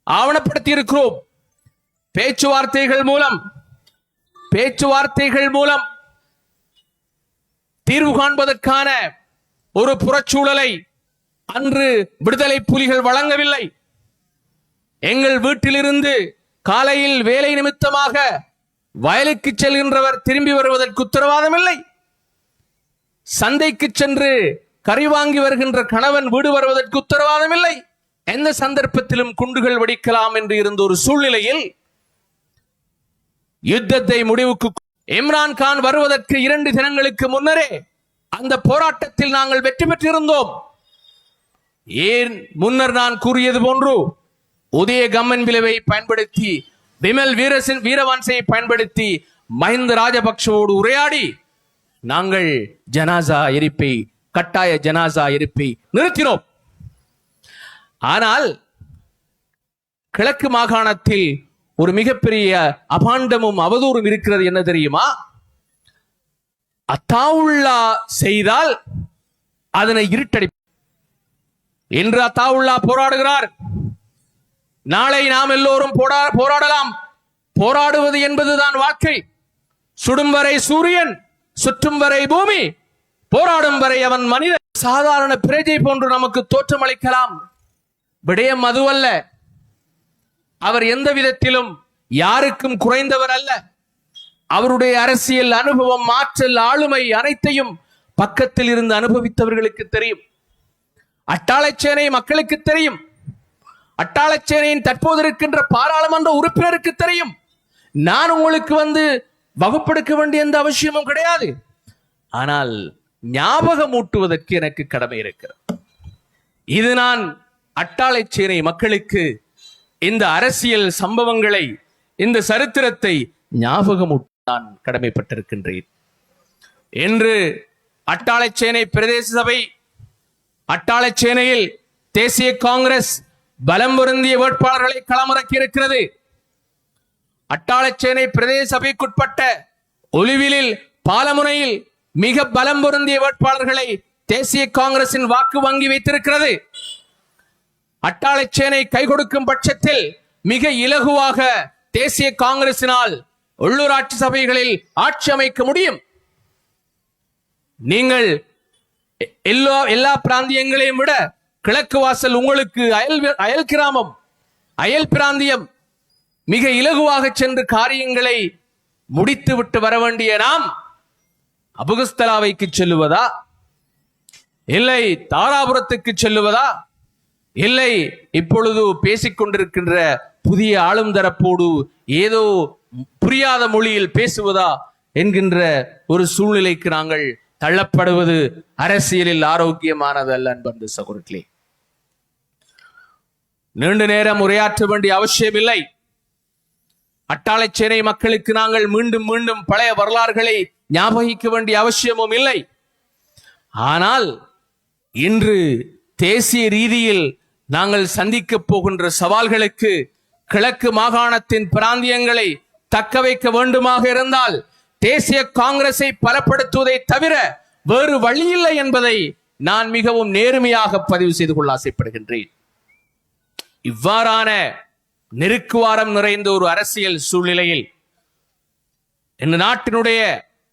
ஆவணப்படுத்தி இருக்கிறோம். பேச்சுவார்த்தைகள் மூலம் தீர்வு காண்பதற்கான ஒரு புறச்சூழலை அன்று விடுதலை புலிகள் வழங்கவில்லை. எங்கள் வீட்டிலிருந்து காலையில் வேலை நிமித்தமாக வயலுக்கு செல்கின்றவர் திரும்பி வருவதற்கு உத்தரவாதம் இல்லை. சந்தைக்கு சென்று கறி வாங்கி வருகின்ற கணவன் வீடு வருவதற்கு உத்தரவாதம் இல்லை. எந்த சந்தர்ப்பத்திலும் குண்டுகள் வெடிக்கலாம் என்று இருந்த ஒரு சூழ்நிலையில் யுத்தத்தை முடிவுக்கு இம்ரான் கான் வருவதற்கு 2 தினங்களுக்கு முன்னரே அந்த போராட்டத்தில் நாங்கள் வெற்றி பெற்றிருந்தோம். ஏன் முன்னர் நான் கூறியது போன்று உதய கம்மன் விளைவை பயன்படுத்தி விமல் வீரவன்சை பயன்படுத்தி மஹிந்த ராஜபக்சவோடு உரையாடி நாங்கள் கட்டாய ஜனாசா எரிப்பை நிறுத்தினோம். ஆனால் கிழக்கு மாகாணத்தில் ஒரு மிகப்பெரிய அபாண்டமும் அவதூறும் இருக்கிறது. என்ன தெரியுமா? அத்தாவுல்லா செய்தால் அதனை இருட்டடி என்று அத்தாவுல்லா போராடுகிறார். நாளை நாம் எல்லோரும் போராடலாம். போராடுவது என்பதுதான் வாழ்க்கை. சுடும் வரை சூரியன், சுற்றும் வரை பூமி, போராடும் வரை அவன் மனிதன். சாதாரண பிரஜை போன்று நமக்கு தோற்றமளிக்கலாம். விடயம் அதுவல்ல. அவர் எந்த விதத்திலும் யாருக்கும் குறைந்தவர் அல்ல. அவருடைய அரசியல் அனுபவம், ஆற்றல், ஆளுமை அனைத்தையும் பக்கத்தில் இருந்து அனுபவித்தவர்களுக்கு தெரியும். அட்டாளச்சேனை மக்களுக்கு தெரியும். அட்டாளச்சேனையின் தற்போது இருக்கின்ற பாராளுமன்ற உறுப்பினருக்கு தெரியும். நான் உங்களுக்கு வகுப்படுத்த வேண்டிய எந்த அவசியமும் கிடையாது. ஆனால் ஞாபகம் ஊட்டுவதற்கு எனக்கு கடமை இருக்கிறது. இது நான் அட்டாளச்சேனை மக்களுக்கு இந்த அரசியல் சம்பவங்களை, இந்த சரித்திரத்தை ஞாபகமூட்ட நான் கடமைப்பட்டிருக்கின்றேன் என்று அட்டாளச்சேனை பிரதேச சபை, அட்டாளச்சேனையில் தேசிய காங்கிரஸ் பலம் பொருந்திய வேட்பாளர்களை களமிறக்கி இருக்கிறது. அட்டாளச்சேனை பிரதேச சபைக்குட்பட்ட ஒலிவிலில், பாலமுனையில் மிக பலம் பொருந்திய வேட்பாளர்களை தேசிய காங்கிரசின் வாக்கு வங்கி வைத்திருக்கிறது. அட்டாளச்சேனை கை கொடுக்கும் பட்சத்தில் மிக இலகுவாக தேசிய காங்கிரசினால் உள்ளூராட்சி சபைகளில் ஆட்சி அமைக்க முடியும். நீங்கள் எல்லா பிராந்தியங்களையும் விட கிழக்கு வாசல் உங்களுக்கு அயல் கிராமம், அயல் பிராந்தியம், மிக இலகுவாக சென்று காரியங்களை முடித்து விட்டு வர வேண்டிய நாம் அபுகஸ்தலாவைக்கு செல்லுவதா, இல்லை தாராபுரத்துக்கு செல்லுவதா, இல்லை இப்பொழுது பேசிக்கொண்டிருக்கின்ற புதிய ஆளும் தரப்போடு ஏதோ புரியாத மொழியில் பேசுவதா என்கின்ற ஒரு சூழ்நிலைக்கு நாங்கள் தள்ளப்படுவது அரசியலில் ஆரோக்கியமானது அல்ல. அன்பு சகோதரர்களே, நீண்ட நேரம் உரையாற்ற வேண்டிய அவசியம் இல்லை. அட்டாளச்சேனை மக்களுக்கு நாங்கள் மீண்டும் மீண்டும் பழைய வரலாறுகளை ஞாபகிக்க வேண்டிய அவசியமும் இல்லை. ஆனால் இன்று தேசிய ரீதியில் நாங்கள் சந்திக்க போகின்ற சவால்களுக்கு கிழக்கு மாகாணத்தின் பிராந்தியங்களை தக்க வைக்க வேண்டுமாக இருந்தால் தேசிய காங்கிரஸை பலப்படுத்துவதை தவிர வேறு வழியில்லை என்பதை நான் மிகவும் நேர்மையாக பதிவு செய்து கொள்ள ஆசைப்படுகின்றேன். இவ்வாறான நெருக்குவாரம் நிறைந்த ஒரு அரசியல் சூழ்நிலையில் இந்த நாட்டினுடைய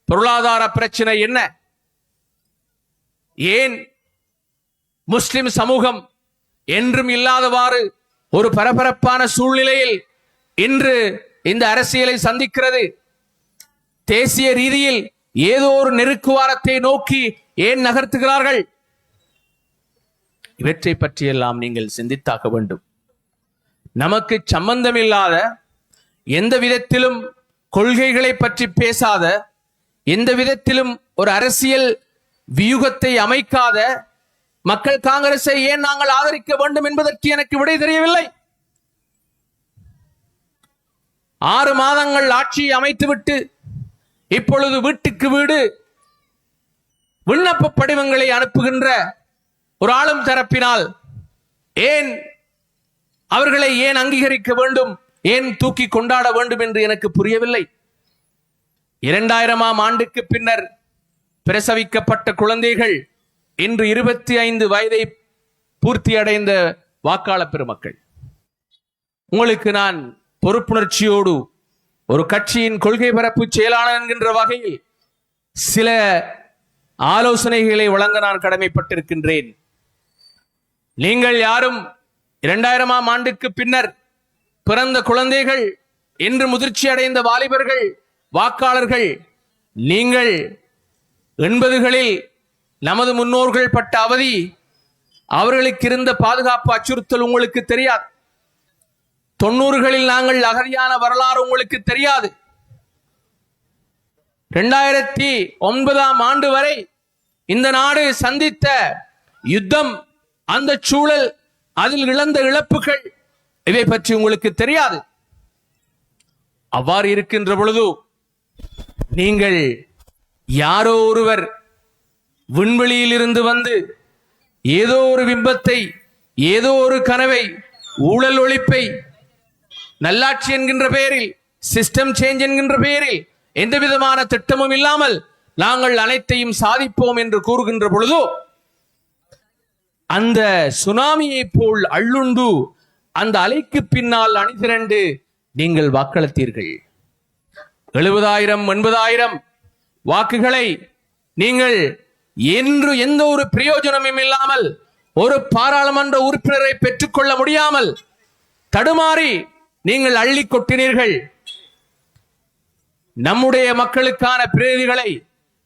பொருளாதார பிரச்சனை என்ன? ஏன் முஸ்லிம் சமூகம் என்றும் இல்லாதவாறு ஒரு பரபரப்பான சூழ்நிலையில் இன்று இந்த அரசியலை சந்திக்கிறது? தேசிய ரீதியில் ஏதோ ஒரு நெருக்குவாரத்தை நோக்கி ஏன் நகர்த்துகிறார்கள்? இவற்றை பற்றியெல்லாம் நீங்கள் சிந்தித்தாக வேண்டும். நமக்கு சம்பந்தமில்லாத, எந்த விதத்திலும் கொள்கைகளை பற்றி பேசாத, எந்த விதத்திலும் ஒரு அரசியல் வியூகத்தை அமைக்காத மக்கள் காங்கிரஸை ஏன் நாங்கள் ஆதரிக்க வேண்டும் என்பதற்கு எனக்கு விடை தெரியவில்லை. 6 மாதங்கள் ஆட்சியை அமைத்துவிட்டு இப்பொழுது வீட்டுக்கு வீடு விண்ணப்ப படிவங்களை அனுப்புகின்ற ஒரு ஆளும் தரப்பினால் ஏன் அவர்களை ஏன் அங்கீகரிக்க வேண்டும், ஏன் தூக்கி கொண்டாட வேண்டும் என்று எனக்கு புரியவில்லை. 2000ஆம் ஆண்டுக்கு பின்னர் பிரசவிக்கப்பட்ட குழந்தைகள் இன்று 25 வயதை பூர்த்தி அடைந்த வாக்காளர் பெருமக்கள். உங்களுக்கு நான் பொறுப்புணர்ச்சியோடு ஒரு கட்சியின் கொள்கை பரப்பு செயலாளர் என்கின்ற வகையில் சில ஆலோசனைகளை வழங்க நான் கடமைப்பட்டிருக்கின்றேன். நீங்கள் யாரும் 2000ஆம் ஆண்டுக்கு பின்னர் பிறந்த குழந்தைகள், என்று முதிர்ச்சி அடைந்த வாலிபர்கள், வாக்காளர்கள், நீங்கள் 80களில் நமது முன்னோர்கள் பட்ட அவதி, அவர்களுக்கு இருந்த பாதுகாப்பு அச்சுறுத்தல் உங்களுக்கு தெரியாது. 90களில் நாங்கள் அகதியான வரலாறு உங்களுக்கு தெரியாது. 2009ஆம் ஆண்டு வரை இந்த நாடு சந்தித்த யுத்தம், அந்த சூழல், அதில் இழந்த இழப்புகள், இவை பற்றி உங்களுக்கு தெரியாது. அவ்வாறு இருக்கின்ற பொழுது நீங்கள் யாரோ ஒருவர் விண்வெளியில் இருந்து வந்து ஏதோ ஒரு பிம்பத்தை, ஏதோ ஒரு கனவை, ஊழல் ஒழிப்பை, நல்லாட்சி என்கின்ற பெயரில், சிஸ்டம் சேஞ்ச் என்கின்ற பெயரில் எந்த விதமான திட்டமும் இல்லாமல் நாங்கள் அனைத்தையும் சாதிப்போம் என்று கூறுகின்ற பொழுது அந்த சுனாமியை போல் அள்ளுண்டு அந்த அலைக்கு பின்னால் அணிதிரண்டு நீங்கள் வாக்களித்தீர்கள். 70,000 80,000 வாக்குகளை நீங்கள் என்று எந்த ஒரு பிரயோஜனமும் இல்லாமல், ஒரு பாராளுமன்ற உறுப்பினரை பெற்றுக்கொள்ள முடியாமல் தடுமாறி நீங்கள் அள்ளி கொட்டினீர்கள். நம்முடைய மக்களுக்கான பிரதிநிதிகளை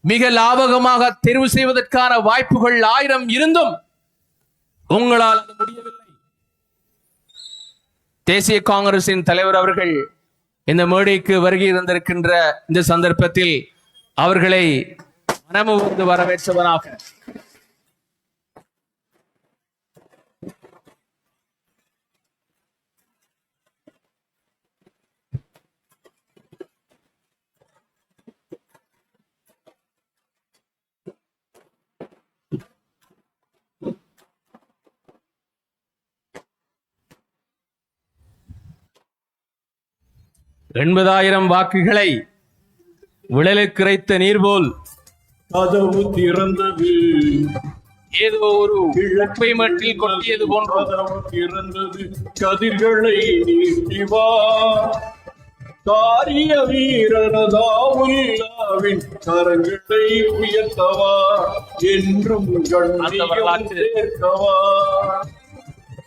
மிக லாபகமாக தெரிவு செய்வதற்கான வாய்ப்புகள் 1000 இருந்தும் உங்களால் அது முடியவில்லை. தேசிய காங்கிரசின் தலைவர் அவர்கள் இந்த மேடைக்கு வருகை தந்திருக்கின்ற இந்த சந்தர்ப்பத்தில் அவர்களை மனமுவந்து வரவேற்றவனாக $80,000 வாக்குகளை விழலுக்கு இறைத்த நீர் போல் கதவு திறந்தது, ஏதோ ஒரு குப்பை மட்டில் கொட்டியது போன்ற கதவு திறந்தது, கதிர்களை நீட்டிவா, காரிய வீரனதாவுல்லாவின் கரங்களை உயர்த்தவா, என்றும் கண்ணியம் சேர்க்கவா,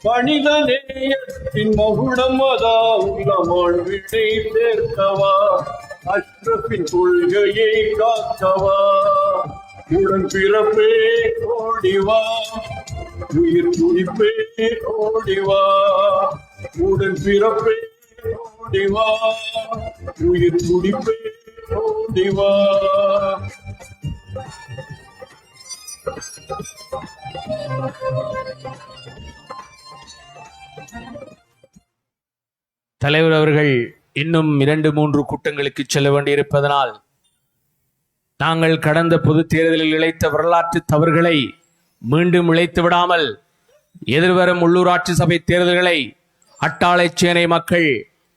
மனித நேயத்தின் மகுடம் அதாவுள்ள வாழ்வினை சேர்க்கவா, அஷ்ரஃபின் கொள்கையை காக்கவா, உடன் பிறப்பே ஓடிவா, உயிர் துடிப்பே ஓடிவா, உடன் பிறப்பே ஓடிவா, உயிர் துடிப்பே ஓடிவா. தலைவர் அவர்கள் இன்னும் 2-3 கூட்டங்களுக்கு செல்ல வேண்டியிருப்பதனால் நாங்கள் கடந்த பொது தேர்தலில் இழைத்த வரலாற்று தவறுகளை மீண்டும் இழைத்து விடாமல் எதிர்வரும் உள்ளூராட்சி சபை தேர்தல்களை அட்டாளைச்சேனை மக்கள்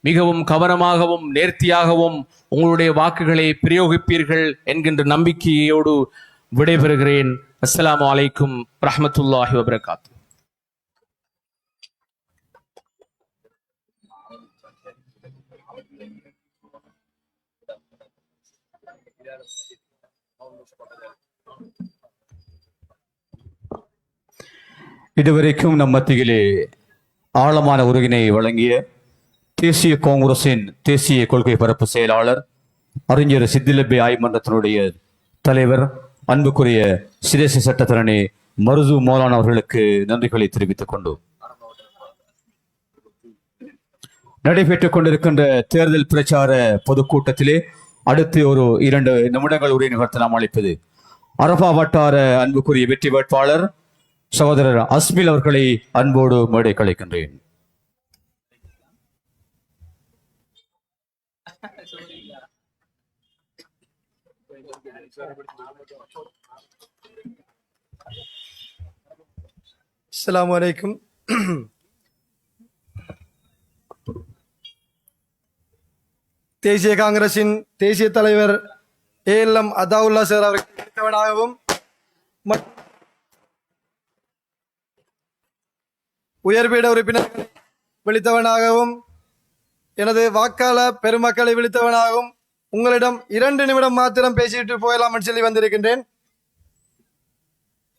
மிகவும் கவனமாகவும் நேர்த்தியாகவும் உங்களுடைய வாக்குகளை பிரயோகிப்பீர்கள் என்கின்ற நம்பிக்கையோடு விடைபெறுகிறேன். அஸ்ஸலாமு அலைக்கும் ரஹ்மத்துல்லாஹி வபரகாத்து. இதுவரைக்கும் நம் மத்தியிலே ஆழமான உறுதியினை வழங்கிய தேசிய காங்கிரசின் தேசிய கொள்கை பரப்பு செயலாளர் அறிஞர் சித்திலப்பே ஆய்மன்றத்தினுடைய தலைவர் அன்புக்குரிய சிரேச சட்டத்தரணி மருது மௌலானா அவர்களுக்கு நன்றிகளை தெரிவித்துக் கொண்டு நடைபெற்றுக் கொண்டிருக்கின்ற தேர்தல் பிரச்சார பொதுக்கூட்டத்திலே அடுத்து ஒரு 2 நிமிடங்கள் உரை நிகழ்த்த நாம் அளிப்பது அரபா வட்டார அன்புக்குரிய வெற்றி வேட்பாளர் சகோதரர் அஸ்மில் அவர்களை அன்போடு மேடை கலைக்கின்றேன். அஸ்ஸலாமு அலைக்கும். தேசிய காங்கிரசின் தேசிய தலைவர் ALM அதாவுல்லா சார் அவர்களாகவும் உயர்பீட உறுப்பினர்களை வெளித்தவனாகவும் எனது வாக்காள பெருமக்களை விழித்தவனாகவும் உங்களிடம் 2 நிமிடம் மாத்திரம் பேசிவிட்டு போகலாம் சொல்லி வந்திருக்கின்றேன்.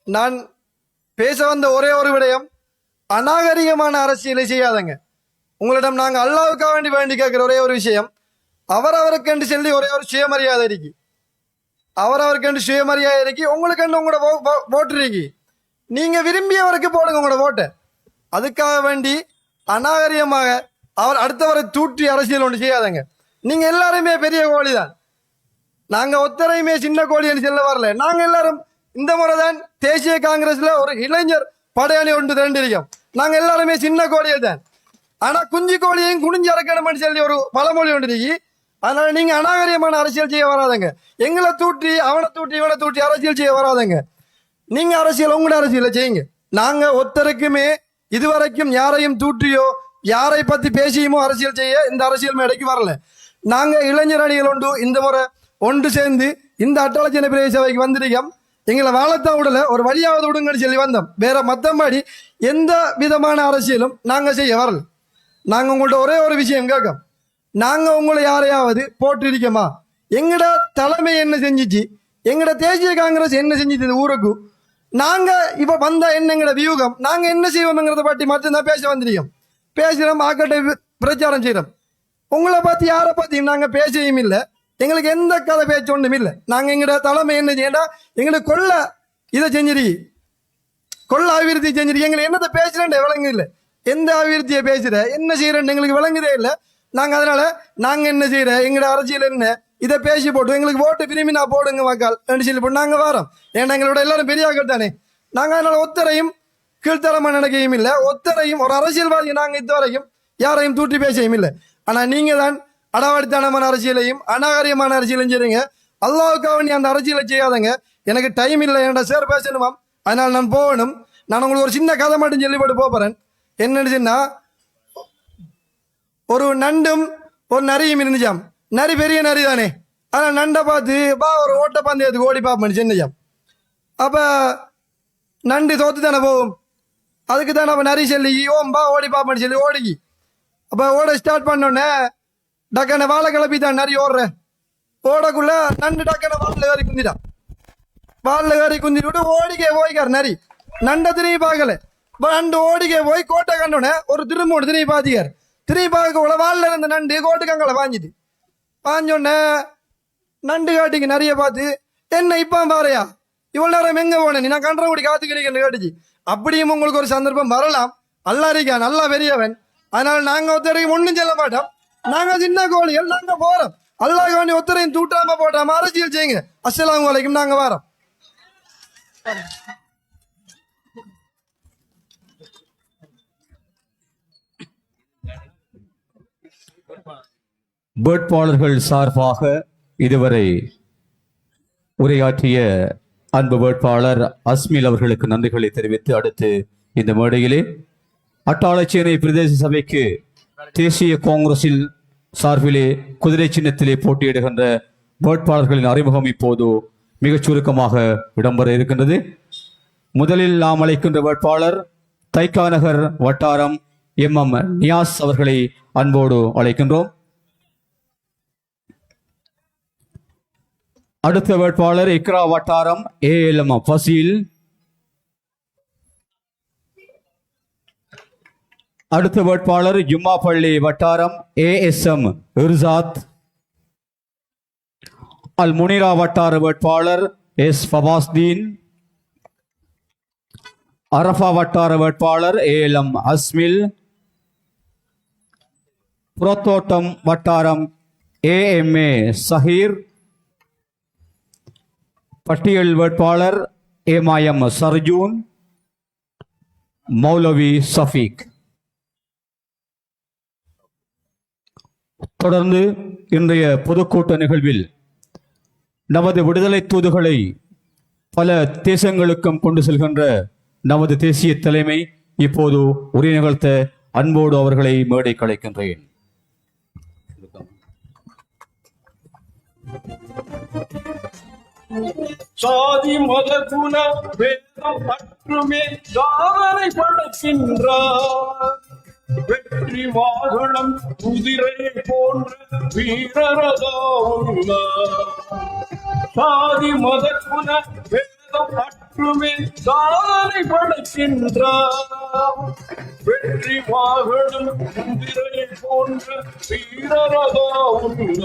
நான் பேச வந்த ஒரே ஒரு விடயம், அநாகரிகமான அரசியலை செய்யாதங்க. உங்களிடம் நாங்கள் அல்லாவுக்காக வேண்டி கேட்கிற ஒரே ஒரு விஷயம், அவரவருக்கென்று சொல்லி ஒரே ஒரு சுயமரியாதை இருக்கு. அவரவருக்கென்று சுயமரியாதை இருக்கு. உங்களுக்கு உங்களோட ஓட்டு இருக்கு. நீங்க விரும்பியவருக்கு போடுங்க உங்களோட ஓட்டை. அதுக்காக வேண்டி அநாகரிகமாக அவர் அடுத்தவரை தூற்றி அரசியல் ஒன்று செய்யாதங்க. நீங்க எல்லாருமே பெரிய கோழி தான். நாங்க ஒத்தரையுமே சின்ன கோழின்னு சொல்ல வரல. நாங்க எல்லாரும் இந்த முறை தான் தேசிய காங்கிரஸ்ல ஒரு இளைஞர் படையணி ஒன்று திரண்டிருக்கோம். நாங்க எல்லாருமே சின்ன கோழியை தான். ஆனா குஞ்சு கோழியையும் குனிஞ்சு இறக்கணும்னு சொல்லி ஒரு பழமொழி ஒன்று இருக்கு. அதனால நீங்க அநாகரிகமான அரசியல் செய்ய வராதங்க. எங்களை தூட்டி அவனை தூட்டி இவனை தூட்டி அரசியல் செய்ய வராதங்க. நீங்க அரசியல் உங்களோட அரசியலை செய்யுங்க. நாங்க ஒத்தருக்குமே இதுவரைக்கும் யாரையும் தூற்றியோ யாரை பத்தி பேசியுமோ அரசியல் செய்ய இந்த அரசியல் மேடைக்கு வரல. நாங்க இளைஞர் அணிகள் ஒன்று இந்த முறை ஒன்று சேர்ந்து இந்த அட்டாளச்சின பிரதேச சபைக்கு வந்திருக்கோம். எங்களை வாழத்தான் விடல, ஒரு வழியாவது விடுங்கன்னு சொல்லி வந்தோம். வேற மத்தபடி எந்த விதமான அரசியலும் நாங்க செய்ய வரல. நாங்க உங்கள்ட்ட ஒரே ஒரு விஷயம் கேட்கோம், நாங்க உங்களை யாரையாவது போட்டு இருக்கோமா? எங்கட தலைமை என்ன செஞ்சிச்சு, எங்கட தேசிய காங்கிரஸ் என்ன செஞ்சிச்சு இந்த ஊருக்கு, நாங்க இப்ப வந்தா என்ன எங்கட வியூகம், நாங்க என்ன செய்வோம்ங்கிறத பற்றி மட்டும்தான் பேச வந்திருக்கோம். பேசுறோம், ஆக்கட்டை பிரச்சாரம் செய்யறோம். உங்களை பத்தி யாரை பத்தியும் நாங்க பேசவும் இல்லை. எங்களுக்கு எந்த கதை பேச்சு ஒன்றும் இல்லை. நாங்க எங்கட தலைமை என்ன செய்யண்டா, எங்களுக்கு கொள்ள இதை செஞ்சிருக்கி, கொள்ள அபிவிருத்தி செஞ்சிருக்கி. எங்களுக்கு என்னத்தை பேசுறேன் விளங்கு இல்லை. எந்த அபிவிருத்தியை பேசுற என்ன செய்யறேன்னு எங்களுக்கு விளங்குதே இல்லை. நாங்க அதனால நாங்க என்ன செய்யற, எங்களோட அரசியல் என்ன, இதை பேசி போட்டு எங்களுக்கு ஓட்டு விரும்பி நான் போடுங்க மக்கள் சொல்லி போட்டு நாங்க வரோம். ஏன்னா எங்களோட எல்லாரும் பெரிய ஆக்கள் தானே. நாங்க அதனால ஒத்தரையும் கீழ்த்தரமா நினைக்கவும் இல்லை, ஒத்தரையும் ஒரு அரசியல்வாதி நாங்க இதுவரைக்கும் யாரையும் தூட்டி பேசவும் இல்லை. ஆனா நீங்க தான் அடாவடித்தனமான அரசியலையும் அநாகரிகமான அரசியலையும் செய்றீங்க. அல்லாவுக்காக நீ அந்த அரசியலை செய்யாதங்க. எனக்கு டைம் இல்லை, என்னோட சேர் பேசணுமாம், அதனால நான் போகணும். நான் உங்களுக்கு ஒரு சின்ன கதை மட்டும் சொல்லிப்பட்டு போறேன். என்னன்னு சொன்னா, ஒரு நண்டும் ஒரு நரியும் இருந்துச்சாம். நரி பெரிய நரி தானே, ஆனா நண்டை பார்த்து ஒரு ஓட்ட பந்தயத்துக்கு ஓடி பார்ப்பேன் சின்னஜாம். அப்ப நண்டு தோத்து தானே போகும். அதுக்கு தானே அப்ப நரி சொல்லி ஓம்பா ஓடி பார்ப்பேன்னு சொல்லி ஓடிக்கி. அப்ப ஓட ஸ்டார்ட் பண்ணோடனே டக்கான வாழை கிளப்பி தான் நரி ஓடுற ஓடக்குள்ள நண்டு டக்கான வாழில் ஏறி குந்திட்டான். வாழில் ஏறி குந்திட்டு விட்டு ஓடிக்கே போய்க்கார் நரி. நண்டை திரும்பி பார்க்கல. நண்டு ஓடிக்கே போய் கோட்டை கண்டோடனே ஒரு திரும்ப திரும்பி பார்த்திக்கார். திரும்பி பார்க்க வாழில் இருந்த நண்டு கோட்டுக்கங்களை வாங்கிட்டு வாஞ்சோடனே நண்டு காட்டிக்கு நிறைய பார்த்து, என்ன இப்ப பாறையா இவ்வளவு நேரம் எங்க போனேன், நீ நான் கன்றபடி காத்து கிடைக்கன்னு கேட்டுச்சு. அப்படியும் உங்களுக்கு ஒரு சந்தர்ப்பம் வரலாம். அல்லா இருக்கா, நல்லா பெரியவன். அதனால நாங்க ஒருத்தரையும் ஒன்றும் சொல்ல மாட்டோம். நாங்க சின்ன கோழிகள், நாங்க போறோம். அல்லாஹ் வேண்டி ஒருத்தரையும் தூட்டாம போட்டாம அரசியல் செய்யுங்க. அஸ்ஸலாமு அலைக்கும். நாங்க வரோம். வேட்பாளர்கள் சார்பாக இதுவரை உரையாற்றிய அன்பு வேட்பாளர் அஸ்மில் அவர்களுக்கு நன்றிகளை தெரிவித்து, அடுத்து இந்த மேடையிலே அட்டாளச்சேனை பிரதேச சபைக்கு தேசிய காங்கிரஸில் சார்பிலே குதிரை சின்னத்திலே போட்டியிடுகின்ற வேட்பாளர்களின் அறிமுகம் இப்போது மிகச் சுருக்கமாக இடம்பெற இருக்கின்றது. முதலில் நாம் அழைக்கின்ற வேட்பாளர் தைக்கா நகர் வட்டாரம் MM நியாஸ் அவர்களை அன்போடு அழைக்கின்றோம். அடுத்த வேட்பாளர் இக்ரா வட்டாரம் ALM ஃபசீல். அடுத்த வேட்பாளர் ஜும்மாப்பள்ளி வட்டாரம் ASM இர்சாத். அல் முனிரா வட்டார வேட்பாளர் S ஃபபாஸ்தீன். அரஃபா வட்டார வேட்பாளர் ALM அஸ்மில். புறத்தோட்டம் வட்டாரம் AMA சஹீர். பட்டியல் வேட்பாளர் MIM சர்ஜூன். மௌலவி சஃபீக். தொடர்ந்து இன்றைய பொதுக்கூட்ட நிகழ்வில் நமது விடுதலை தூதுகளை பல தேசங்களுக்கும் கொண்டு செல்கின்ற நமது தேசிய தலைமை இப்போது உரை நிகழ்த்த அன்போடு அவர்களை மேடை கலைக்கின்றேன். சாதி மத குண வேதம் பற்றுமே சாதனை படைக்கின்றார். வெற்றி வாகனம் குதிரை போன்ற வீரரதாவுள்ள சாதி மத குல வேதம் அற்றுமே சாதனை படைக்கின்றார். வெற்றி வாகனம் குதிரை போன்ற வீரரதாவுள்ள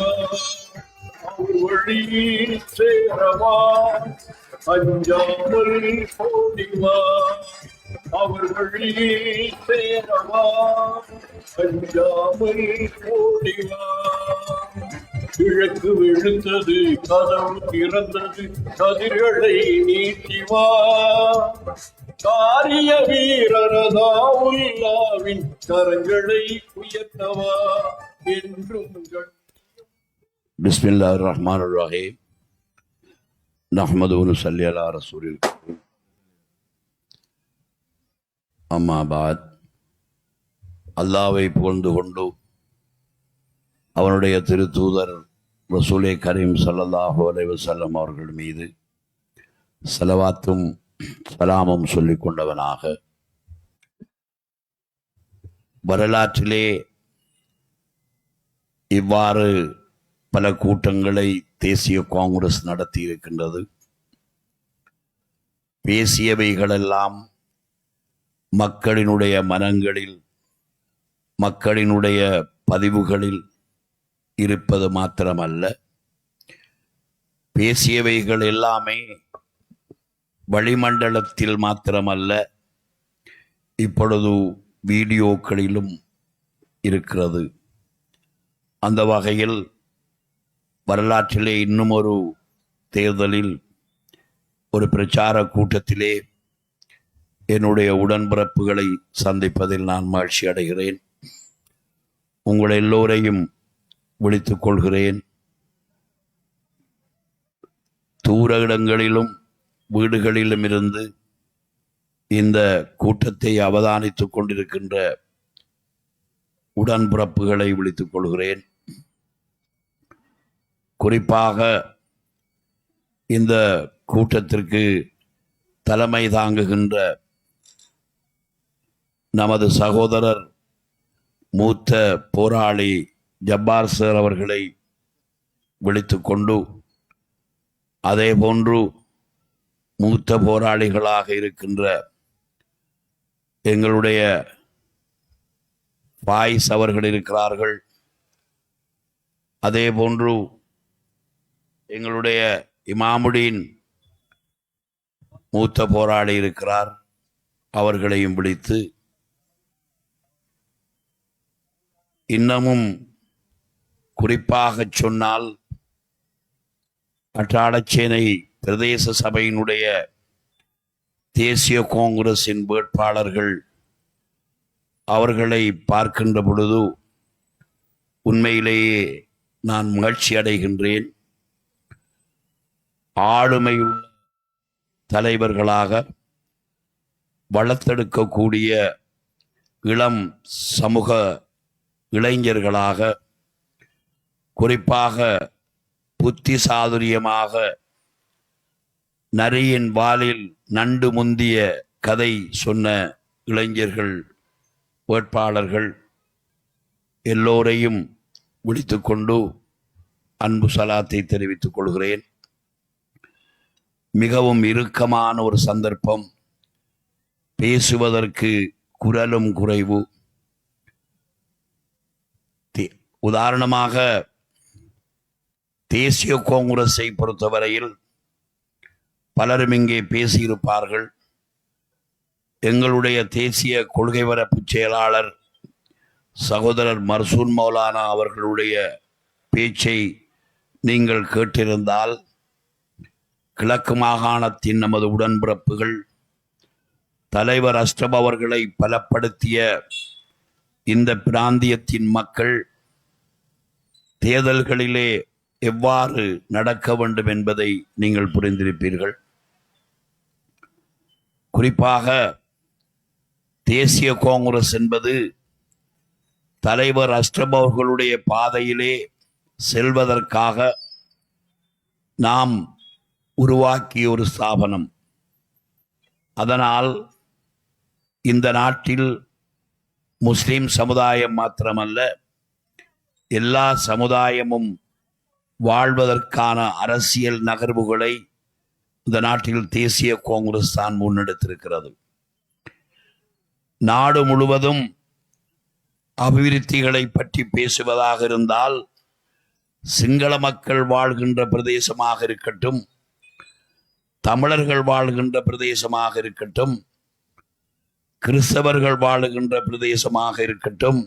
அவர் வழியில் சேரவா அஞ்சாமல் போடிவா. அவர் வழியில் சேரவா அஞ்சாமல் போடிவா. கிழக்கு விழுந்தது கதவு திறந்தது கதிர்களை நீட்டிவா. காரிய வீரரதாவுல்லாவின் கரங்களை உயர்த்தவா என்றும். பிஸ்மில்லாஹிர் ரஹ்மானிர் ரஹீம். நஹ்மதுஹு வ நுஸல்லி அலா ரசூலில் கரீம். அம்மா பாத். அல்லாஹ்வை புகழ்ந்து கொண்டு அவனுடைய திருத்தூதர் ரசூலே கரீம் ஸல்லல்லாஹு அலைஹி வஸல்லம் அவர்கள் மீது ஸலவாத்தும் சலாமும் சொல்லிக் கொண்டவனாக, வரலாற்றிலே இவ்வாறு பல கூட்டங்களை தேசிய காங்கிரஸ் நடத்தி இருக்கின்றது. பேசியவைகளெல்லாம் மக்களினுடைய மனங்களில், மக்களினுடைய பதிவுகளில் இருப்பது மாத்திரமல்ல, பேசியவைகள் எல்லாமே வளிமண்டலத்தில் மாத்திரமல்ல, இப்பொழுது வீடியோக்களிலும் இருக்கிறது. அந்த வகையில் வரலாற்றிலே இன்னும் ஒரு தேர்தலில் ஒரு பிரச்சார கூட்டத்திலே என்னுடைய உடன்பிறப்புகளை சந்திப்பதில் நான் மகிழ்ச்சி அடைகிறேன். உங்கள் எல்லோரையும் விழித்துக் கொள்கிறேன். தூர இடங்களிலும் வீடுகளிலும் இருந்து இந்த கூட்டத்தை அவதானித்துக் கொண்டிருக்கின்ற உடன்பிறப்புகளை விழித்துக் கொள்கிறேன். குறிப்பாக இந்த கூட்டத்திற்கு தலைமை தாங்குகின்ற நமது சகோதரர் மூத்த போராளி ஜப்பார் சார் அவர்களை விழித்துக் கொண்டு, அதே போன்று மூத்த போராளிகளாக இருக்கின்ற எங்களுடைய பாய்ஸ் அவர்கள் இருக்கிறார்கள். அதே போன்று எங்களுடைய இமாமுடீன் மூத்த போராளி இருக்கிறார், அவர்களையும் விழித்து, இன்னமும் குறிப்பாக சொன்னால் அட்டாளச்சேனை பிரதேச சபையினுடைய தேசிய காங்கிரசின் வேட்பாளர்கள் அவர்களை பார்க்கின்ற பொழுது உண்மையிலேயே நான் மகிழ்ச்சி அடைகின்றேன். ஆளுமையுள்ள தலைவர்களாக வளர்த்தெடுக்கக்கூடிய இளம் சமூக இளைஞர்களாக, குறிப்பாக புத்தி சாதுரியமாக நரியின் வாலில் நண்டு முந்திய கதை சொன்ன இளைஞர்கள் வேட்பாளர்கள் எல்லோரையும் விழித்துக் கொண்டு அன்பு சலாத்தை தெரிவித்துக் கொள்கிறேன். மிகவும் இறுக்கமான ஒரு சந்தர்ப்பம். பேசுவதற்கு குரலும் குறைவு. உதாரணமாக தேசிய காங்கிரஸை பொறுத்தவரையில் பலரும் இங்கே பேசியிருப்பார்கள். எங்களுடைய தேசிய கொள்கை பரப்பு செயலாளர் சகோதரர் மர்சூன் மௌலானா அவர்களுடைய பேச்சை நீங்கள் கேட்டிருந்தால், கிழக்கு மாகாணத்தின் நமது உடன்பிறப்புகள் தலைவர் அஷ்ரப் அவர்களை பலப்படுத்திய இந்த பிராந்தியத்தின் மக்கள் தேர்தல்களிலே எவ்வாறு நடக்க வேண்டும் என்பதை நீங்கள் புரிந்திருப்பீர்கள். குறிப்பாக தேசிய காங்கிரஸ் என்பது தலைவர் அஷ்ரப் அவர்களுடைய பாதையிலே செல்வதற்காக நாம் உருவாக்கிய ஒரு ஸ்தாபனம். அதனால் இந்த நாட்டில் முஸ்லிம் சமுதாயம் மாத்திரமல்ல, எல்லா சமுதாயமும் வாழ்வதற்கான அரசியல் நகர்வுகளை இந்த நாட்டில் தேசிய காங்கிரஸ் தான் முன்னெடுத்திருக்கிறது. நாடு முழுவதும் அபிவிருத்திகளை பற்றி பேசுவதாக இருந்தால், சிங்கள மக்கள் வாழ்கின்ற பிரதேசமாக இருக்கட்டும், தமிழர்கள் வாழ்கின்ற பிரதேசமாக இருக்கட்டும், கிறிஸ்தவர்கள் வாழுகின்ற பிரதேசமாக இருக்கட்டும்,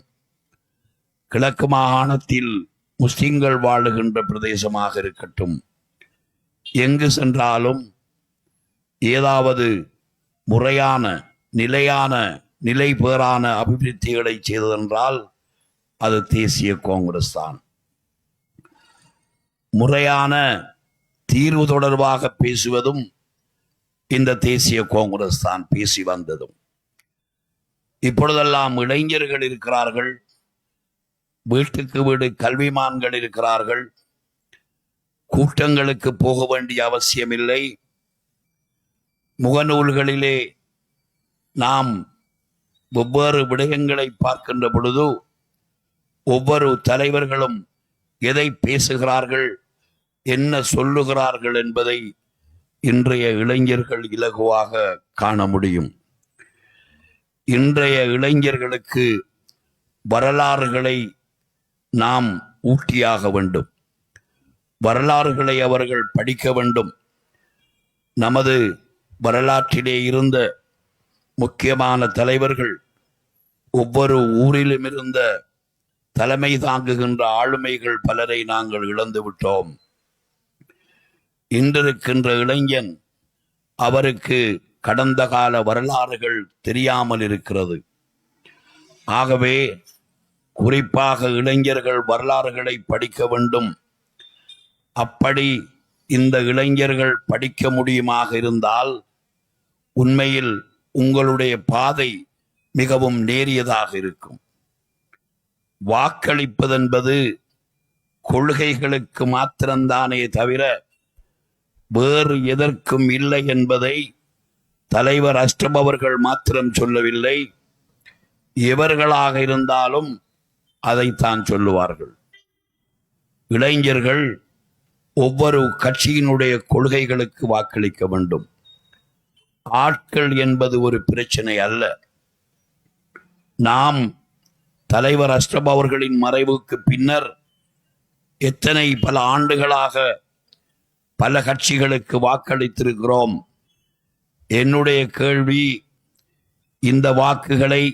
கிழக்கு மாகாணத்தில் முஸ்லிம்கள் வாழுகின்ற பிரதேசமாக இருக்கட்டும், எங்கு சென்றாலும் ஏதாவது முறையான நிலையான நிலை பேறான அபிவிருத்திகளை செய்ததென்றால் அது தேசிய காங்கிரஸ் தான். முறையான தீர்வு தொடர்பாக பேசுவதும் இந்த தேசிய காங்கிரஸ் தான் பேசி வந்ததும். இப்பொழுதெல்லாம் இளைஞர்கள் இருக்கிறார்கள், வீட்டுக்கு வீடு கல்விமான்கள் இருக்கிறார்கள், கூட்டங்களுக்கு போக வேண்டிய அவசியமில்லை. முகநூல்களிலே நாம் வெவ்வேறு விடயங்களை பார்க்கின்ற பொழுது ஒவ்வொரு தலைவர்களும் எதை பேசுகிறார்கள், என்ன சொல்லுகிறார்கள் என்பதை இன்றைய இளைஞர்கள் இலகுவாக காண முடியும். இன்றைய இளைஞர்களுக்கு வரலாறுகளை நாம் ஊட்டியாக வேண்டும். வரலாறுகளை அவர்கள் படிக்க வேண்டும். நமது வரலாற்றிலே இருந்த முக்கியமான தலைவர்கள், ஒவ்வொரு ஊரிலும் இருந்த தலைமை தாங்குகின்ற ஆளுமைகள் பலரை நாங்கள் இழந்து விட்டோம். இன்றிருக்கின்ற இளைஞன், அவருக்கு கடந்த கால வரலாறுகள் தெரியாமல் இருக்கிறது. ஆகவே குறிப்பாக இளைஞர்கள் வரலாறுகளை படிக்க வேண்டும். அப்படி இந்த இளைஞர்கள் படிக்க முடியுமாக இருந்தால் உண்மையில் உங்களுடைய பாதை மிகவும் நேரியதாக இருக்கும். வாக்களிப்பதென்பது கொள்கைகளுக்கு மாத்திரம்தானே தவிர வேறு எதற்கும் இல்லை என்பதை தலைவர் அஷ்டம் அவர்கள் மாத்திரம் சொல்லவில்லை, எவர்களாக இருந்தாலும் அதைத்தான் சொல்லுவார்கள். இளைஞர்கள் ஒவ்வொரு கட்சியினுடைய கொள்கைகளுக்கு வாக்களிக்க வேண்டும். ஆட்கள் என்பது ஒரு பிரச்சனை அல்ல. நாம் தலைவர் அஷ்டம் அவர்களின் மறைவுக்கு பின்னர் எத்தனை பல ஆண்டுகளாக பல கட்சிகளுக்கு வாக்களித்திருக்கிறோம். என்னுடைய கேள்வி, இந்த வாக்குகளை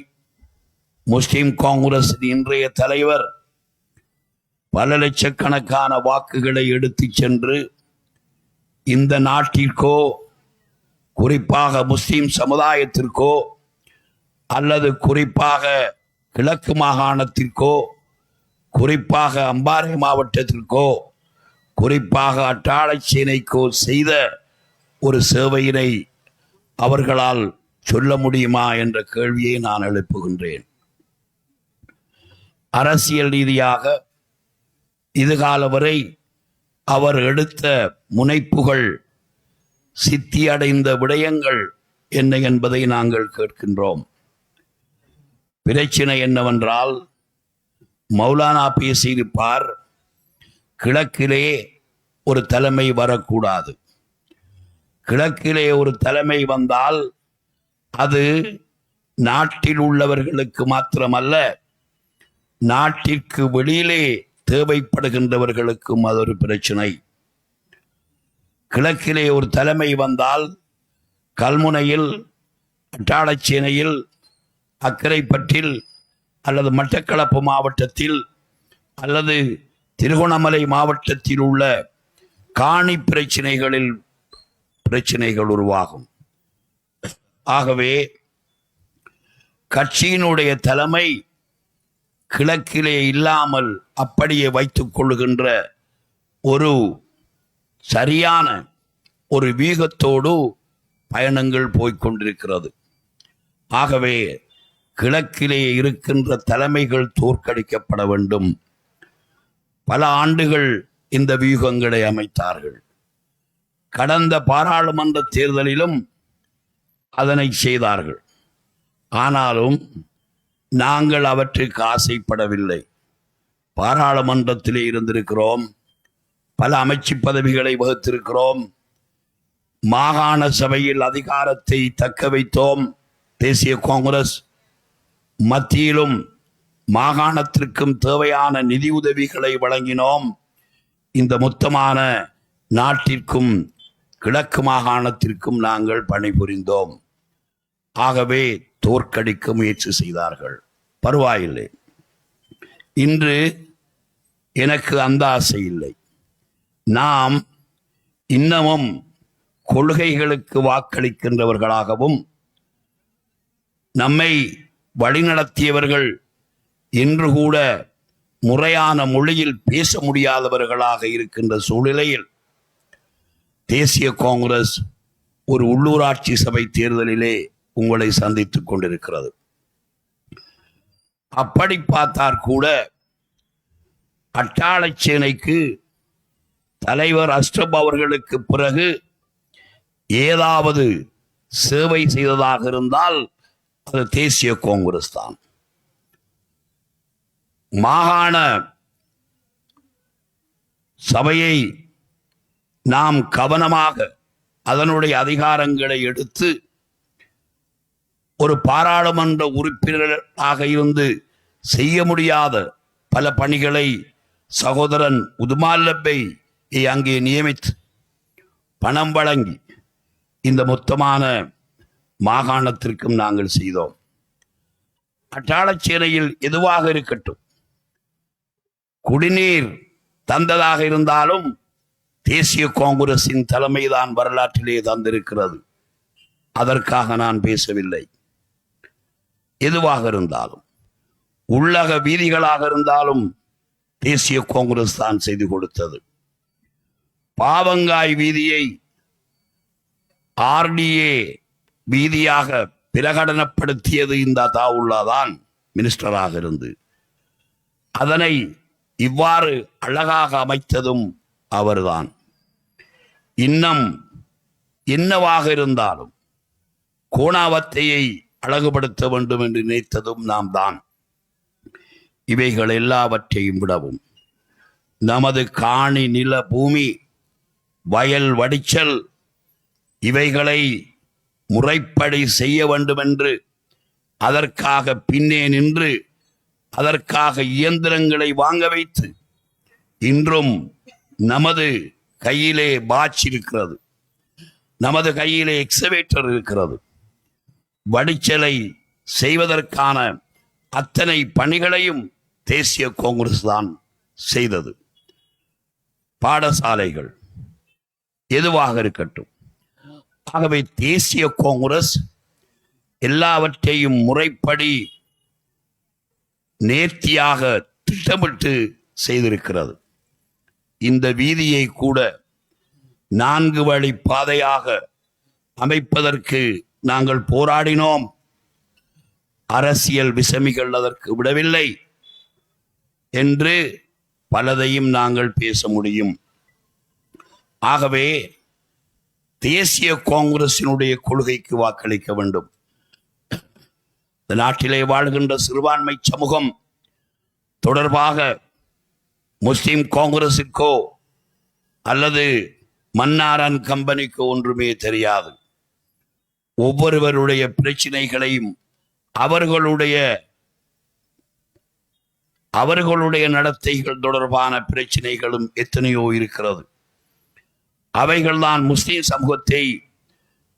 முஸ்லிம் காங்கிரஸ் இன்றைய தலைவர் பல லட்சக்கணக்கான வாக்குகளை எடுத்து சென்று இந்த நாட்டிற்கோ, குறிப்பாக முஸ்லிம் சமுதாயத்திற்கோ, அல்லது குறிப்பாக கிழக்கு மாகாணத்திற்கோ, குறிப்பாக அம்பாறை மாவட்டத்திற்கோ, குறிப்பாக அட்டாளச்சேனைக்கோ செய்த ஒரு சேவையினை அவர்களால் சொல்ல முடியுமா என்ற கேள்வியை நான் எழுப்புகின்றேன். அரசியல் ரீதியாக இதுகால வரை அவர் எடுத்த முனைப்புகள், சித்தி அடைந்த விடயங்கள் என்ன என்பதை நாங்கள் கேட்கின்றோம். பிரச்சனை என்னவென்றால், மௌலானா பேசியிருப்பார், கிழக்கிலே ஒரு தலைமை வரக்கூடாது. கிழக்கிலே ஒரு தலைமை வந்தால் அது நாட்டில் உள்ளவர்களுக்கு மாத்திரமல்ல, நாட்டிற்கு வெளியிலே தேவைப்படுகின்றவர்களுக்கும் அது ஒரு பிரச்சனை. கிழக்கிலே ஒரு தலைமை வந்தால் கல்முனையில், அட்டாளச்சேனையில், அக்கரைப்பட்டில், அல்லது மட்டக்களப்பு மாவட்டத்தில், அல்லது திருகோணமலை மாவட்டத்தில் உள்ள காணி பிரச்சனைகளில் பிரச்சனைகள் உருவாகும். ஆகவே கட்சியினுடைய தலைமை கிழக்கிலே இல்லாமல் அப்படியே வைத்துக் கொள்ளுகின்ற ஒரு சரியான ஒரு வீகத்தோடு பயணங்கள் போய்கொண்டிருக்கிறது. ஆகவே கிழக்கிலே இருக்கின்ற தலைமைகள் தோற்கடிக்கப்பட வேண்டும். பல ஆண்டுகள் இந்த வியூகங்களை அமைத்தார்கள். கடந்த பாராளுமன்ற தேர்தலிலும் அதனை செய்தார்கள். ஆனாலும் நாங்கள் அவற்றுக்கு ஆசைப்படவில்லை. பாராளுமன்றத்திலே இருந்திருக்கிறோம், பல அமைச்சு பதவிகளை வகுத்திருக்கிறோம், மாகாண சபையில் அதிகாரத்தை தக்க வைத்தோம். தேசிய காங்கிரஸ் மத்தியிலும் மாகாணத்திற்கும் தேவையான நிதி உதவிகளை வழங்கினோம். இந்த மொத்தமான நாட்டிற்கும் கிழக்கு மாகாணத்திற்கும் நாங்கள் பணிபுரிந்தோம். ஆகவே தோற்கடிக்க முயற்சி செய்தார்கள். பரவாயில்லை, இன்று எனக்கு அந்த ஆசை இல்லை. நாம் இன்னமும் கொள்கைகளுக்கு வாக்களிக்கின்றவர்களாகவும் நம்மை வழிநடத்தியவர்கள் இன்று கூட முறையான மொழியில் பேச முடியாதவர்களாக இருக்கின்ற சூழ்நிலையில் தேசிய காங்கிரஸ் ஒரு உள்ளூராட்சி சபை தேர்தலிலே உங்களை சந்தித்துக் கொண்டிருக்கிறது. அப்படி பார்த்தார் கூட அட்டாளச்சேனைக்கு தலைவர் அஷ்ரப் அவர்களுக்கு பிறகு ஏதாவது சேவை செய்ததாக இருந்தால் அது தேசிய காங்கிரஸ் தான். மாகாண சபையை நாம் கவனமாக அதனுடைய அதிகாரங்களை எடுத்து ஒரு பாராளுமன்ற உறுப்பினராக இருந்து செய்ய முடியாத பல பணிகளை சகோதரன் உதுமால்லப்பை அங்கே நியமித்து பணம் வழங்கி இந்த மொத்தமான மாகாணத்திற்கும் நாங்கள் செய்தோம். அட்டாளச்சேனையில் எதுவாக இருக்கட்டும், குடிநீர் தந்ததாக இருந்தாலும் தேசிய காங்கிரசின் தலைமைதான் வரலாற்றிலே தந்திருக்கிறது. அதற்காக நான் பேசவில்லை. எதுவாக இருந்தாலும், உள்ளக வீதிகளாக இருந்தாலும் தேசிய காங்கிரஸ் தான் செய்து கொடுத்தது. பாவங்காய் வீதியை RDA வீதியாக பிரகடனப்படுத்தியது இந்த தாவுல்லாதான் மினிஸ்டராக இருந்து. அதனை இவ்வாறு அழகாக அமைத்ததும் அவர்தான். இன்னும் என்னவாக இருந்தாலும் கோணாவத்தையை அழகுபடுத்த வேண்டும் என்று நினைத்ததும் நாம் தான். இவைகள் எல்லாவற்றையும் விடவும் நமது காணி, நில, பூமி, வயல், வடிச்சல் இவைகளை முறைப்படி செய்ய வேண்டும் என்று அதற்காக பின்னே நின்று அதற்காக இயந்திரங்களை வாங்க வைத்து இன்றும் நமது கையிலே பாட்ச் இருக்கிறது, நமது கையிலே எக்ஸவேட்டர் இருக்கிறது. வடிச்சலை செய்வதற்கான அத்தனை பணிகளையும் தேசிய காங்கிரஸ் தான் செய்தது. பாடசாலைகள் எதுவாக இருக்கட்டும். ஆகவே தேசிய காங்கிரஸ் எல்லாவற்றையும் முறைப்படி நேர்த்தியாக திட்டமிட்டு செய்திருக்கிறது. இந்த வீதியை கூட 4 வழி பாதையாக அமைப்பதற்கு நாங்கள் போராடினோம். அரசியல் விசமிகள் அதற்கு விடவில்லை என்று பலதையும் நாங்கள் பேச முடியும். ஆகவே தேசிய காங்கிரசினுடைய கொள்கைக்கு வாக்களிக்க வேண்டும். இந்த நாட்டிலே வாழ்கின்ற சிறுபான்மை சமூகம் தொடர்பாக முஸ்லிம் காங்கிரசிற்கோ அல்லது மன்னாரன் கம்பெனிக்கோ ஒன்றுமே தெரியாது. ஒவ்வொருவருடைய பிரச்சனைகளையும் அவர்களுடைய நடத்தைகள் தொடர்பான பிரச்சனைகளும் எத்தனையோ இருக்கிறது. அவைகள்தான் முஸ்லிம் சமூகத்தை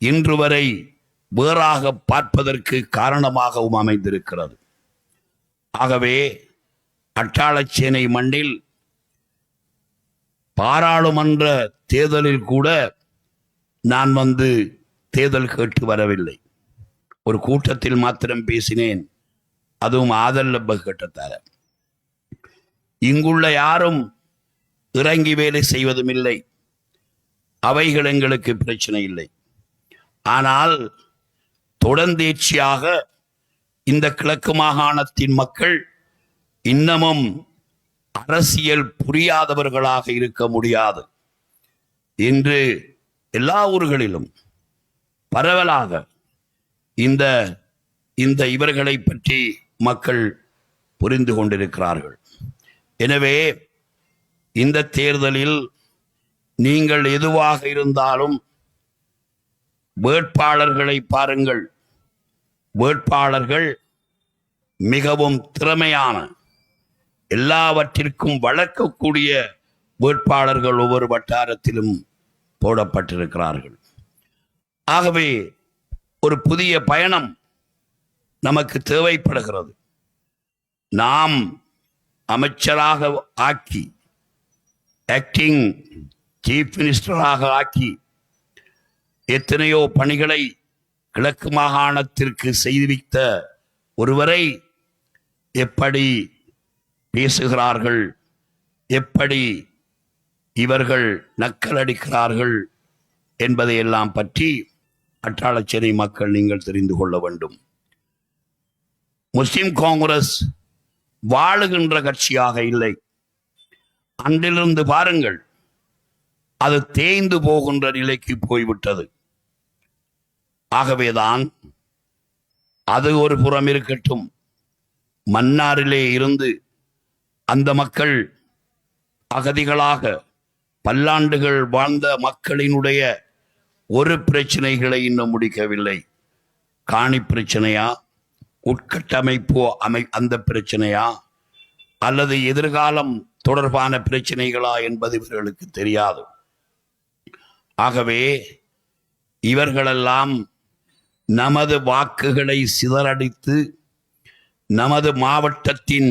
இன்று வரை வேறாக பார்ப்பதற்கு காரணமாகவும் அமைந்திருக்கிறது. ஆகவே அட்டாளச்சேனை மண்ணில் பாராளுமன்ற தேர்தலில் கூட நான் வந்து தேர்தல் கேட்டு வரவில்லை. ஒரு கூட்டத்தில் மாத்திரம் பேசினேன், அதுவும் ஆதல்ல கேட்டத்தார. இங்குள்ள யாரும் இறங்கி வேலை செய்வதும் இல்லை. அவைகள் எங்களுக்கு பிரச்சனை இல்லை. ஆனால் தொடர்ந்தேர்ச்சியாக இந்த கிழக்கு மாகாணத்தின் மக்கள் இன்னமும் அரசியல் புரியாதவர்களாக இருக்க முடியாது என்று எல்லா ஊர்களிலும் பரவலாக இந்த இவர்களை பற்றி மக்கள் புரிந்து கொண்டிருக்கிறார்கள். எனவே இந்த தேர்தலில் நீங்கள் எதுவாக இருந்தாலும் வேட்பாளர்களை பாருங்கள். வேட்பாளர்கள் மிகவும் திறமையான, எல்லாவற்றிற்கும் வளர்க்கக்கூடிய வேட்பாளர்கள் ஒவ்வொரு வட்டாரத்திலும் போடப்பட்டிருக்கிறார்கள். ஆகவே ஒரு புதிய பயணம் நமக்கு தேவைப்படுகிறது. நாம் அமைச்சராக ஆக்கி, ஆக்டிங் சீஃப் மினிஸ்டராக ஆக்கி எத்தனையோ பணிகளை கிழக்கு மாகாணத்திற்கு செய்வித்த ஒருவரை எப்படி பேசுகிறார்கள், எப்படி இவர்கள் நக்கலடிக்கிறார்கள் என்பதையெல்லாம் பற்றி அட்டாளச்சேனை மக்கள் நீங்கள் தெரிந்து கொள்ள வேண்டும். முஸ்லிம் காங்கிரஸ் வாழுகின்ற கட்சியாக இல்லை. அன்றிலிருந்து பாருங்கள், அது தேய்ந்து போகின்ற நிலைக்கு போய்விட்டது. ஆகவேதான் அது ஒரு புறம் இருக்கட்டும், மன்னாரிலே இருந்து அந்த மக்கள் அகதிகளாக பல்லாண்டுகள் வாழ்ந்த மக்களினுடைய ஒரு பிரச்சனைகளை இன்னும் முடிக்கவில்லை. காணி பிரச்சனையா, உட்கட்டமைப்பு அந்த பிரச்சனையா, அல்லது எதிர்காலம் தொடர்பான பிரச்சனைகளா என்பது இவர்களுக்கு தெரியாது. ஆகவே இவர்களெல்லாம் நமது வாக்குகளை சிதறடித்து நமது மாவட்டத்தின்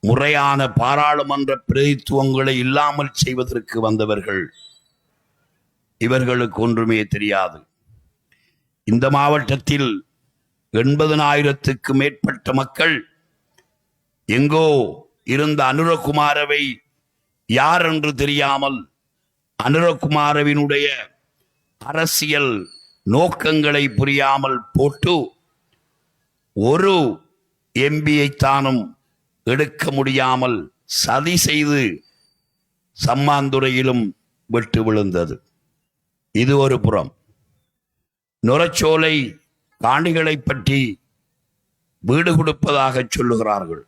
முறையான பாராளுமன்ற பிரதித்துவங்களை இல்லாமல் செய்வதற்கு வந்தவர்கள். இவர்களுக்கு ஒன்றுமே தெரியாது. இந்த மாவட்டத்தில் 80,000க்கு மேற்பட்ட மக்கள் எங்கோ இருந்த அனுரகுமாரவை யார் என்று தெரியாமல் அனுரகுமாரவினுடைய அரசியல் நோக்கங்களை புரியாமல் போட்டு ஒரு எம்பியைத்தானும் எடுக்க முடியாமல் சதி செய்து சம்மாந்துறையிலும் விட்டு விழுந்தது. இது ஒரு புறம். நுரச்சோலை காணிகளை பற்றி வீடு கொடுப்பதாக சொல்லுகிறார்கள்.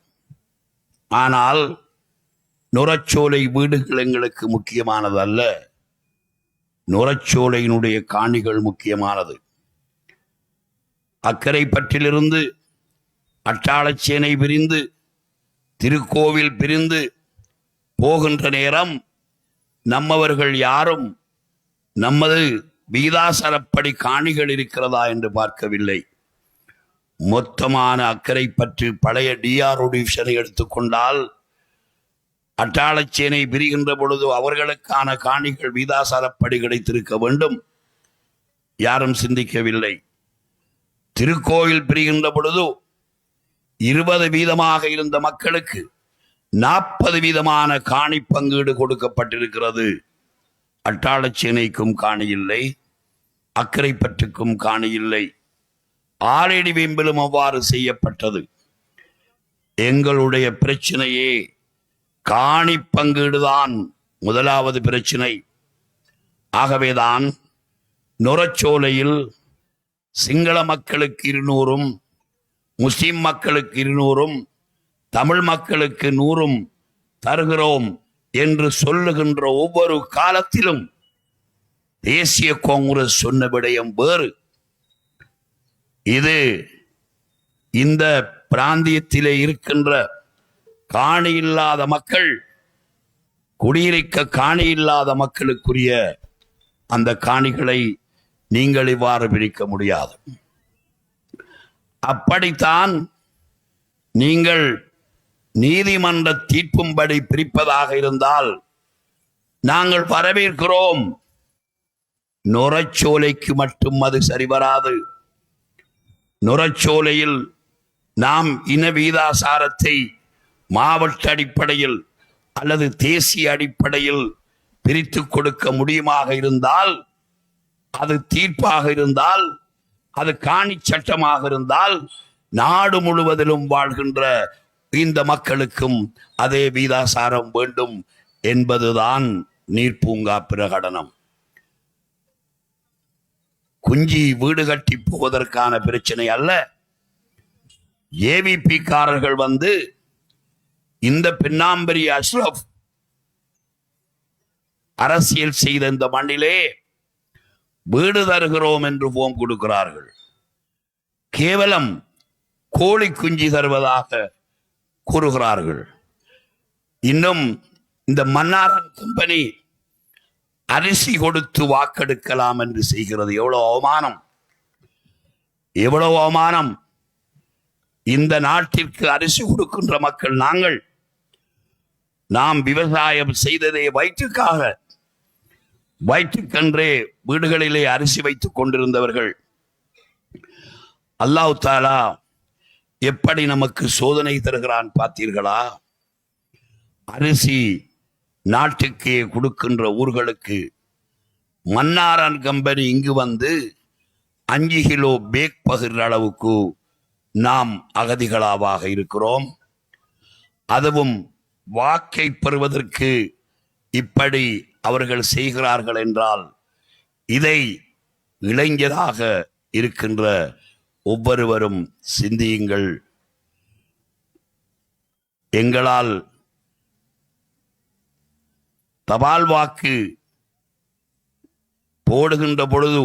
ஆனால் நுரச்சோலை வீடுகள் எங்களுக்கு முக்கியமானது அல்ல, நுரச்சோலையினுடைய காணிகள் முக்கியமானது. அக்கரைப்பற்றிலிருந்து அட்டாளச்சேனை பிரிந்து திருக்கோவில் பிரிந்து போகின்ற நேரம் நம்மவர்கள் யாரும் நமது வீதாசரப்படி காணிகள் இருக்கிறதா என்று பார்க்கவில்லை. மொத்தமான அக்கரைப்பற்று பழைய டிஆர்ஓ டிவிஷனை எடுத்துக்கொண்டால் அட்டாளச்சேனை பிரிகின்ற பொழுது அவர்களுக்கான காணிகள் வீதாசாரப்படி கிடைத்திருக்க வேண்டும். யாரும் சிந்திக்கவில்லை. திருக்கோயில் பிரிகின்ற பொழுது 20 வீதமாக இருந்த மக்களுக்கு 40 வீதமான காணி பங்கீடு கொடுக்கப்பட்டிருக்கிறது. அட்டாளச்சேனைக்கும் காணி இல்லை, அக்கரைப்பற்றுக்கும் காணி இல்லை. ஆரடி வேம்பிலும் அவ்வாறு செய்யப்பட்டது. எங்களுடைய பிரச்சனையே காணி பங்கீடுதான் முதலாவது பிரச்சனை. ஆகவேதான் நுரச்சோலையில் சிங்கள மக்களுக்கு 200, முஸ்லிம் மக்களுக்கு 200, தமிழ் மக்களுக்கு 100 தருகிறோம் என்று சொல்லுகின்ற ஒவ்வொரு காலத்திலும் தேசிய காங்கிரஸ் சொன்ன விடயம் வேறு. இது இந்த பிராந்தியத்திலே இருக்கின்ற காணி இல்லாத மக்கள், குடியிருக்க காணி இல்லாத மக்களுக்குரிய அந்த காணிகளை நீங்கள் இவ்வாறு பிரிக்க முடியாது. அப்படித்தான் நீங்கள் நீதிமன்ற தீர்ப்பும்படி பிரிப்பதாக இருந்தால் நாங்கள் வரவேற்கிறோம். நுரச்சோலைக்கு மட்டும் அது சரிவராது. நுரச்சோலையில் நாம் இன வீதாசாரத்தை மாவட்ட அடிப்படையில் அல்லது தேசிய அடிப்படையில் பிரித்து கொடுக்க முடியுமாக இருந்தால், அது தீர்ப்பாக இருந்தால், அது காணி சட்டமாக இருந்தால், நாடு முழுவதிலும் வாழ்கின்ற இந்த மக்களுக்கும் அதே வீதாசாரம் வேண்டும் என்பதுதான் நீர்ப்பூங்கா பிரகடனம். குஞ்சி வீடு கட்டி போவதற்கான பிரச்சனை அல்ல. ஏவிபி காரர்கள் வந்து இந்த பெண்ணாம்பரி அஷ்ரப் அரசியல் செய்த இந்த மண்ணிலே வீடு தருகிறோம் என்று போம் கொடுக்கிறார்கள். கேவலம் கோழி குஞ்சு தருவதாக கூறுகிறார்கள். இன்னும் இந்த மன்னாரன் கம்பெனி அரிசி கொடுத்து வாக்கெடுக்கலாம் என்று செய்கிறது. எவ்வளவு அவமானம், எவ்வளவு அவமானம். இந்த நாட்டிற்கு அரிசி கொடுக்கின்ற மக்கள் நாங்கள். நாம் விவசாயம் செய்ததே வயிற்றுக்காக, வயிற்றுக்கென்றே வீடுகளிலே அரிசி வைத்துக் கொண்டிருந்தவர்கள். அல்லாஹ் தாலா எப்படி நமக்கு சோதனை தருகிறான் பார்த்தீர்களா? அரிசி நாட்டுக்கே கொடுக்கின்ற ஊர்களுக்கு மன்னாரன் கம்பெனி இங்கு வந்து 5 கிலோ பேக் பகிர்ற அளவுக்கு நாம் அகதிகளாவாக இருக்கிறோம். அதுவும் வாக்கை பெறுவதற்கு இப்படி அவர்கள் செய்கிறார்கள் என்றால் இதை இளைஞராக இருக்கின்ற ஒவ்வொருவரும் சிந்தியுங்கள். எங்களால் தபால் வாக்கு போடுகின்ற பொழுது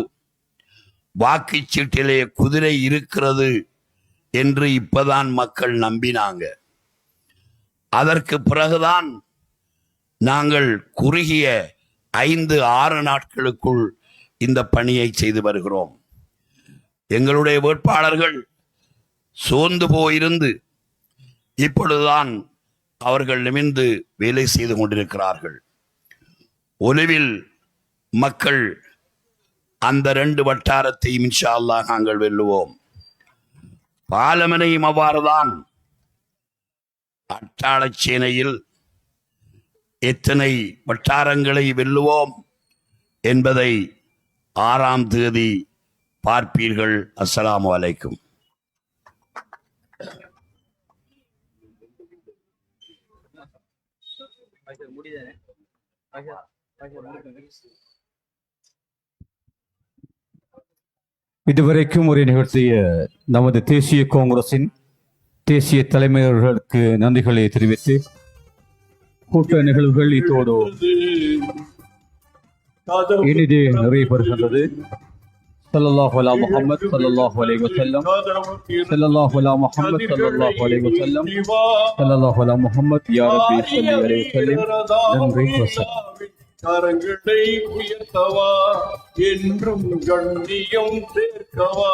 வாக்குச்சீட்டிலே குதிரை இருக்கிறது என்று இப்பதான் மக்கள் நம்பினாங்க. அதற்கு பிறகுதான் நாங்கள் குறுகிய 5-6 நாட்களுக்குள் இந்த பணியை செய்து வருகிறோம். எங்களுடைய வேட்பாளர்கள் சோர்ந்து போயிருந்து இப்பொழுதுதான் அவர்கள் நிமிர்ந்து வேலை செய்து கொண்டிருக்கிறார்கள். ஒலிவில் மக்கள் அந்த 2 வட்டாரத்தையும் இன்ஷா அல்லாஹ் நாங்கள் வெல்லுவோம். பாலமனையும் அவ்வாறுதான். அட்டாளச்சேனையில் எத்தனை வட்டாரங்களை வெல்லுவோம் என்பதை 6ஆம் தேதி பார்ப்பீர்கள். அஸ்ஸலாமு அலைக்கும். இதுவரைக்கும் உரை நிகழ்த்திய நமது தேசிய காங்கிரசின் தேசிய தலைமையர்களுக்கு நன்றிகளை தெரிவித்து கூட்ட நிகழ்வுகள் இத்தோடு இனிதே நிறைவு பெறுகின்றது. ஸல்லல்லாஹு அலா முஹம்மத் ஸல்லல்லாஹு அலைஹி வஸல்லம், ஸல்லல்லாஹு அலா முஹம்மத் ஸல்லல்லாஹு அலைஹி வஸல்லம், ஸல்லல்லாஹு அலா முஹம்மத் யா ரப்பி ஸல்லி அலைஹி வஸல்லம். நன்றி வஸல்லம். கரங்களை உயர்த்தவா என்றும் கண்ணியம் சேர்க்கவா.